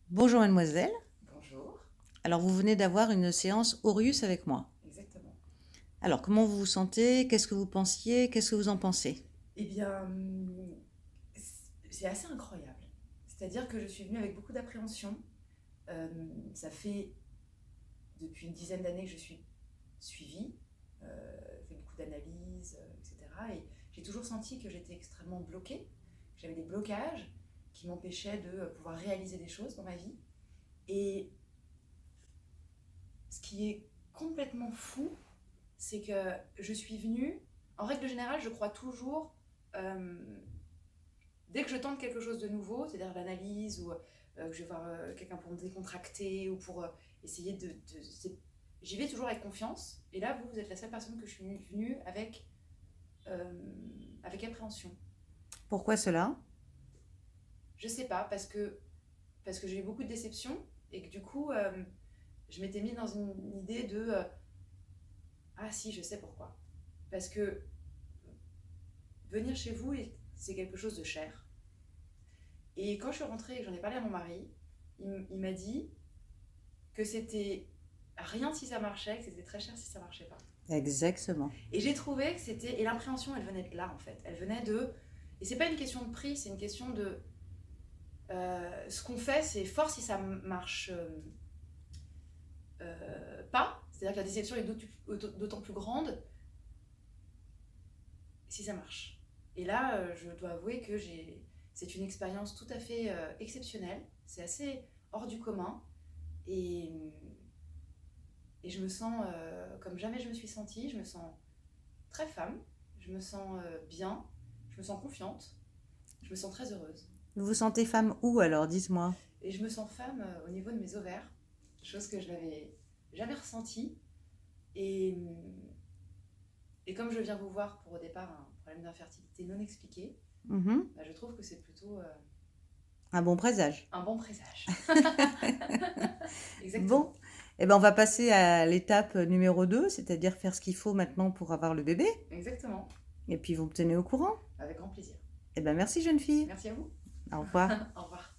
Bonjour mademoiselle. Bonjour, Alors vous venez d'avoir une séance Aureus avec moi. exactement. Alors comment vous vous sentez? Qu'est-ce que vous pensiez? Qu'est-ce que vous en pensez? Eh bien, c'est assez incroyable. C'est-à-dire que je suis venue avec beaucoup d'appréhension. Euh, Ça fait depuis une dizaine d'années que je suis suivie, fait beaucoup d'analyses, etc. Et j'ai toujours senti que j'étais extrêmement bloquée, que j'avais des blocages qui m'empêchaient de pouvoir réaliser des choses dans ma vie. Et ce qui est complètement fou, c'est que je suis venue, en règle générale, je crois toujours, euh, dès que je tente quelque chose de nouveau, c'est-à-dire l'analyse ou que je vais voir quelqu'un pour me décontracter ou pour essayer j'y vais toujours avec confiance. Et là, vous êtes la seule personne que je suis venue euh, avec appréhension. Pourquoi cela? Je sais pas, parce que j'ai eu beaucoup de déceptions et que du coup, je m'étais mis dans une idée de ah si, je sais pourquoi. Parce que venir chez vous, c'est quelque chose de cher. Et quand je suis rentrée et que j'en ai parlé à mon mari, il m'a dit que c'était rien si ça marchait, que c'était très cher si ça marchait pas. Exactement. Et j'ai trouvé que c'était. Et l'appréhension, elle venait de là, en fait. Elle venait de. Et c'est pas une question de prix, c'est une question de. Ce qu'on fait, c'est fort si ça marche pas. C'est-à-dire que la déception est d'autant plus grande si ça marche. Et là, je dois avouer que c'est une expérience tout à fait exceptionnelle. C'est assez hors du commun. Et, et je me sens comme jamais je me suis sentie. Je me sens très femme. Je me sens bien. Je me sens confiante. Je me sens très heureuse. Vous vous sentez femme où alors? Dites-moi. Et je me sens femme au niveau de mes ovaires. Chose que je n'avais jamais ressentie. Et, et comme je viens vous voir pour au départ un problème d'infertilité non expliqué, Mhm. bah, je trouve que c'est plutôt Un bon présage. un bon présage. Bon, Exactement. eh ben on va passer à l'étape numéro 2, c'est-à-dire faire ce qu'il faut maintenant pour avoir le bébé. Exactement. Et puis vous me tenez au courant. Avec grand plaisir. Eh ben merci jeune fille. Merci à vous. Au revoir. Au revoir.